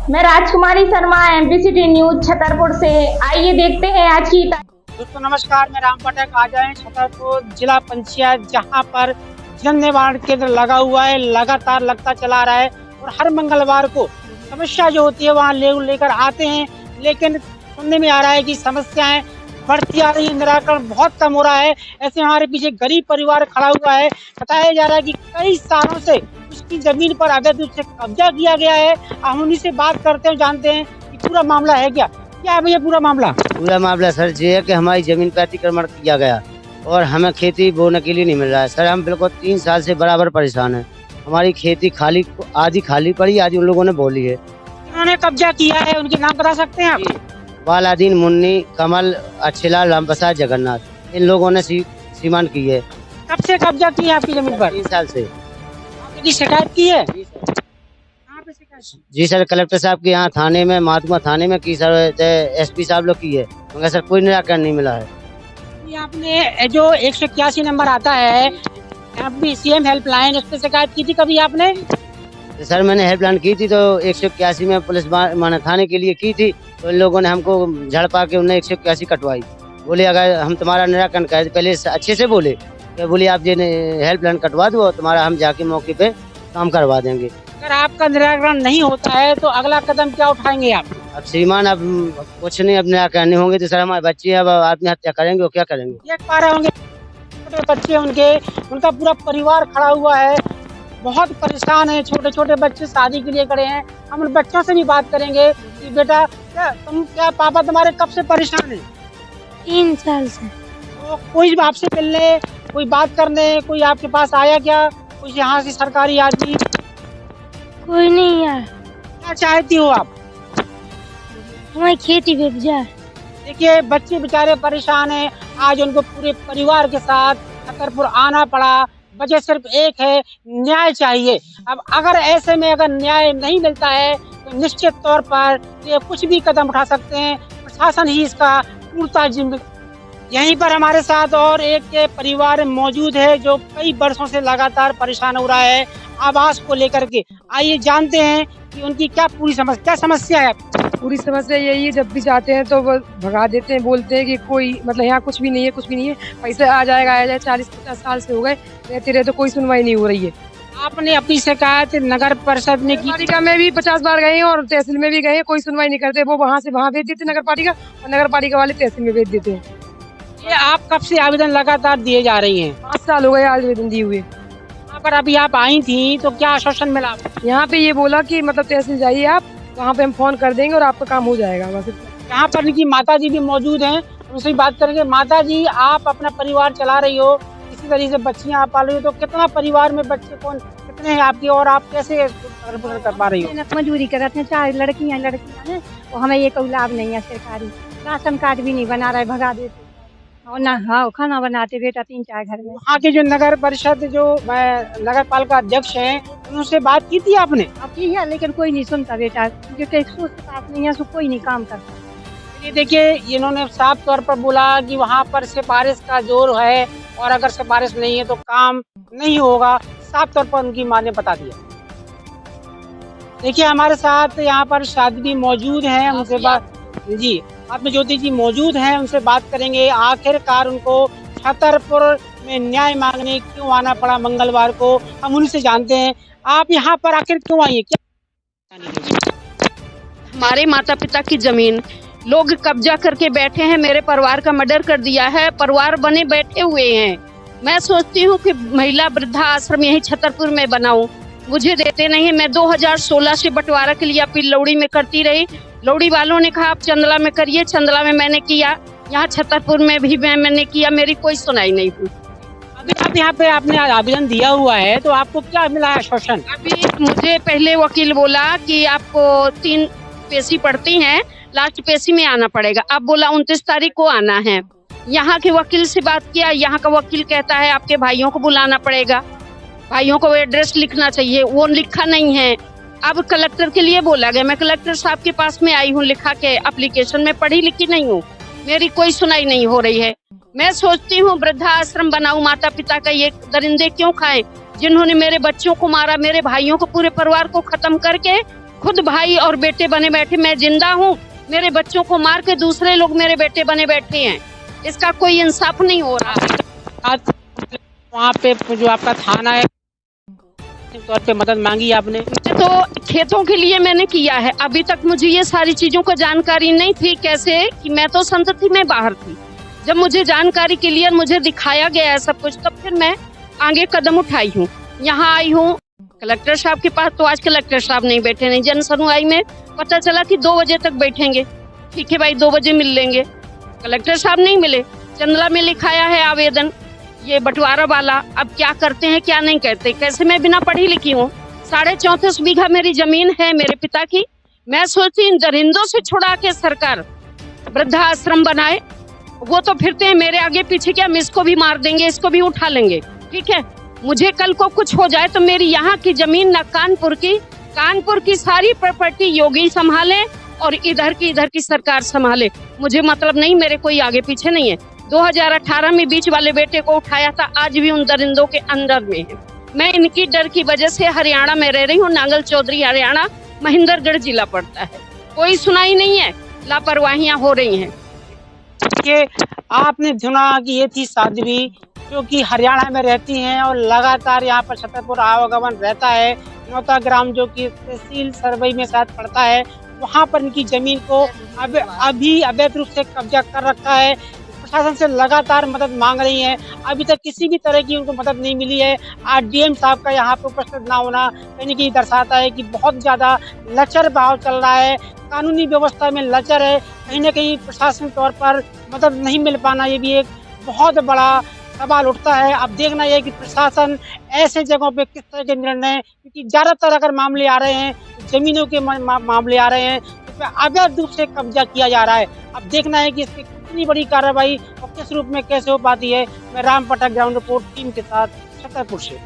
मैं राजकुमारी शर्मा, एमपीसीटी न्यूज छतरपुर से। आइए देखते हैं आज की। दोस्तों नमस्कार, मैं राम पाठक। आज आए छतरपुर जिला पंचायत, जहां पर जन निवारण केंद्र लगा हुआ है, लगातार लगता चला रहा है और हर मंगलवार को समस्या जो होती है वहां लेकर आते हैं, लेकिन सुनने में आ रहा है कि समस्याएं बढ़ती आ रही है, निराकरण बहुत कम हो रहा है। ऐसे हमारे पीछे गरीब परिवार खड़ा हुआ है। बताया जा रहा है कि कई सालों से उसकी जमीन पर अवैध रूप से कब्जा किया गया है। हम उन्हीं से बात करते हैं, जानते हैं कि पूरा मामला है क्या है भैया। पूरा मामला सर ये है कि हमारी जमीन पर अतिक्रमण किया गया और हमें खेती बोने के लिए नहीं मिल रहा है। सर हम बिल्कुल 3 साल से बराबर परेशान हैं। हमारी खेती आधी खाली पड़ी, आधी उन लोगों ने बोली है। उन्होंने कब्जा किया है, उनके नाम बता सकते हैं आप? बालादीन, मुन्नी, कमल, अच्छेलाल, रामप्रसाद, जगन्नाथ, इन लोगों ने सीमांत की है। कब से कब्जा किया है आपकी जमीन पर? 3 साल से। आपने शिकायत की है? कहाँ पे शिकायत? जी सर, कलेक्टर साहब के यहाँ थाने में, महात्मा थाने में की सर, एसपी साहब लोग की है, मगर सर कोई निराकरण नहीं मिला है। आपने जो 181 नंबर आता है सीएम हेल्पलाइन, उस पर शिकायत की थी कभी आपने? तो सर मैंने हेल्पलाइन की थी, तो 181 में पुलिस माने थाने के लिए की थी, तो इन लोगों ने हमको झड़पा के उन्हें 181 कटवाई। बोले अगर हम तुम्हारा निराकरण करें, पहले अच्छे से बोले बोले आप ये हेल्पलाइन कटवा दो, तुम्हारा हम जाके मौके पे काम करवा देंगे। अगर आपका निराकरण नहीं होता है तो अगला कदम क्या उठाएंगे आप? अब श्रीमान अब कुछ नहीं, अब निराकरण नहीं होंगे तो सर हमारे बच्चे अब आत्महत्या करेंगे और क्या करेंगे। देख पा रहे होंगे छोटे बच्चे, उनका पूरा परिवार खड़ा हुआ है, बहुत परेशान है। छोटे छोटे बच्चे शादी के लिए खड़े हैं। हम उन बच्चों से भी बात करेंगे कि बेटा क्या पापा तुम्हारे कब से परेशान है? 3 साल से। तो कोई आपसे मिलने, कोई बात करने, कोई आपके पास आया क्या? कुछ यहाँ से सरकारी आदमी? कोई नहीं यार। क्या चाहती हो आप? हमारी खेती बिक जाए। देखिए बच्चे बेचारे परेशान हैं। आज उनको पूरे परिवार के साथ छतरपुर आना पड़ा। वजह सिर्फ एक है, न्याय चाहिए। अब अगर ऐसे में अगर न्याय नहीं मिलता है तो निश्चित तौर पर ये कुछ भी कदम उठा सकते हैं। प्रशासन ही इसका पूर्णतः जिम्मेदार। यहीं पर हमारे साथ और एक परिवार मौजूद है जो कई वर्षों से लगातार परेशान हो रहा है आवास को लेकर के। आइए जानते हैं कि उनकी क्या समस्या है। पूरी समस्या यही है, जब भी जाते हैं तो वो भगा देते हैं, बोलते हैं कि कोई मतलब यहाँ कुछ भी नहीं है, पैसा आ जाएगा। 40-50 साल से हो गए रहते रहे तो कोई सुनवाई नहीं हो रही है। आपने अपनी शिकायत नगर परिषद में की? पालिका में भी 50 बार गए हैं और तहसील में भी गए हैं, कोई सुनवाई नहीं करते। वो वहाँ से वहाँ भेज देते नगर पालिका, और नगर पालिका वाले तहसील में भेज देते हैं। ये आप कब से आवेदन लगातार दिए जा रही हैं? 5 साल हो गए आवेदन दिए हुए। यहाँ पर अभी आप आई थी तो क्या आश्वासन मिला? यहाँ पे ये बोला कि मतलब तहसील जाइए आप, वहाँ पे हम फोन कर देंगे और आपका काम हो जाएगा बस। यहाँ पर इनकी माता जी भी मौजूद हैं, उनसे बात करेंगे। माता जी, आप अपना परिवार चला रही हो, इसी तरीके से बच्चियाँ आप पाल रही हो, तो कितना परिवार में बच्चे कितने हैं आपके, और आप कैसे कर पा रही हो? मजदूरी करते हैं, 4 लड़कियाँ हैं, और हमें ये कोई लाभ नहीं है। सरकारी राशन कार्ड भी नहीं बना रहे, भगा देते और ना खाना बनाते बेटा 3-4 घर में। वहाँ के जो नगर परिषद जो नगर पालिका अध्यक्ष हैं, उनसे बात की थी आपने? अब की है, लेकिन कोई नहीं सुनता बेटा, क्योंकि सोच पास नहीं है, सो कोई नहीं काम करता। ये देखिए, इन्होंने साफ तौर पर बोला कि वहाँ पर सिफारिश का जोर है और अगर सिफारिश नहीं है तो काम नहीं होगा। साफ तौर पर उनकी मां ने बता दिया। देखिए हमारे साथ यहाँ पर शादी भी मौजूद है, उनसे बात जी आपने ज्योति जी मौजूद हैं, उनसे बात करेंगे। आखिरकार उनको छतरपुर में न्याय मांगने क्यों आना पड़ा मंगलवार को, हम उनसे जानते हैं। आप यहाँ पर आखिर क्यों आई है? क्या हमारे माता पिता की जमीन लोग कब्जा करके बैठे हैं, मेरे परिवार का मर्डर कर दिया है, परिवार बने बैठे हुए हैं। मैं सोचती हूँ कि महिला वृद्धा आश्रम यही छतरपुर में बनाऊं, मुझे देते नहीं है। मैं 2016 से बंटवारा के लिए अपील लौड़ी में करती रही। लौड़ी वालों ने कहा आप चंदला में करिए, चंदला में मैंने किया, यहाँ छतरपुर में भी मैंने किया, मेरी कोई सुनाई नहीं हुई। अभी आप यहाँ पे आपने आवेदन दिया हुआ है तो आपको क्या मिला है आश्वासन? अभी मुझे पहले वकील बोला कि आपको 3 पेशी पड़ती हैं, लास्ट पेशी में आना पड़ेगा। अब बोला 29 तारीख को आना है। यहाँ के वकील से बात किया, यहाँ का वकील कहता है आपके भाइयों को बुलाना पड़ेगा, भाइयों को एड्रेस लिखना चाहिए, वो लिखा नहीं है। अब कलेक्टर के लिए बोला गया, मैं कलेक्टर साहब के पास में आई हूँ, लिखा के एप्लीकेशन में, पढ़ी लिखी नहीं हूँ, मेरी कोई सुनाई नहीं हो रही है। मैं सोचती हूँ वृद्धाश्रम बनाऊं, माता पिता का ये दरिंदे क्यों खाएं जिन्होंने मेरे बच्चों को मारा, मेरे भाइयों को, पूरे परिवार को खत्म करके खुद भाई और बेटे बने बैठे, मैं जिंदा हूँ, मेरे बच्चों को मार के दूसरे लोग मेरे बेटे बने बैठे हैं। इसका कोई इंसाफ नहीं हो रहा है। आज वहाँ पे जो आपका थाना है तौर पे मदद मांगी आपने? तो खेतों के लिए मैंने किया है, अभी तक मुझे ये सारी चीजों को जानकारी नहीं थी। कैसे कि मैं तो संतति में बाहर थी, जब मुझे जानकारी क्लियर मुझे दिखाया गया है सब कुछ, तब फिर मैं आगे कदम उठाई हूँ। यहाँ आई हूँ कलेक्टर साहब के पास, तो आज कलेक्टर साहब नहीं बैठे, नहीं जन सुनवाई में पता चला कि 2 बजे तक बैठेंगे। ठीक है भाई, 2 बजे मिल लेंगे, कलेक्टर साहब नहीं मिले। चंदला में लिखाया है आवेदन ये बंटवारा वाला, अब क्या करते हैं क्या नहीं करते। कैसे मैं बिना पढ़ी लिखी हूँ, 34.5 बीघा मेरी जमीन है मेरे पिता की। मैं सोचती इन दरिंदों से छुड़ा के सरकार वृद्धा आश्रम बनाए, वो तो फिरते हैं मेरे आगे पीछे, क्या हम इसको भी मार देंगे, इसको भी उठा लेंगे। ठीक है, मुझे कल को कुछ हो जाए तो मेरी यहाँ की जमीन न कानपुर की सारी प्रॉपर्टी योगी संभाले और इधर की सरकार संभाले, मुझे मतलब नहीं, मेरे कोई आगे पीछे नहीं है। 2018 में बीच वाले बेटे को उठाया था, आज भी उन दरिंदों के अंदर में है। मैं इनकी डर की वजह से हरियाणा में रह रही हूँ, नांगल चौधरी हरियाणा, महेंद्रगढ़ जिला पड़ता है। कोई सुनाई नहीं है, लापरवाहियां हो रही हैं। कि आपने सुना कि ये थी साध्वी जो कि हरियाणा में रहती हैं और लगातार यहाँ पर छतरपुर आवागमन रहता है। नौता ग्राम जो कि तहसील सरवई में शायद पड़ता है, वहाँ पर इनकी जमीन को अभी अवैध रूप से कब्जा कर रखा है। प्रशासन से लगातार मदद मांग रही है, अभी तक किसी भी तरह की उनको मदद नहीं मिली है। आरडीएम साहब का यहाँ पर उपस्थित ना होना कहीं न कहीं दर्शाता है कि बहुत ज़्यादा लचर भाव चल रहा है, कानूनी व्यवस्था में लचर है। कहीं न कहीं प्रशासन तौर पर मदद नहीं मिल पाना, ये भी एक बहुत बड़ा सवाल उठता है। अब देखना यह कि प्रशासन ऐसे जगहों पे किस तरह के निर्णय, क्योंकि ज़्यादातर अगर मामले आ रहे हैं, जमीनों के मामले आ रहे हैं, तो अवैध रूप से कब्जा किया जा रहा है। अब देखना है कि इसकी कितनी बड़ी कार्रवाई और किस रूप में कैसे हो पाती है। मैं राम पाठक, ग्राउंड रिपोर्ट टीम के साथ छतरपुर से।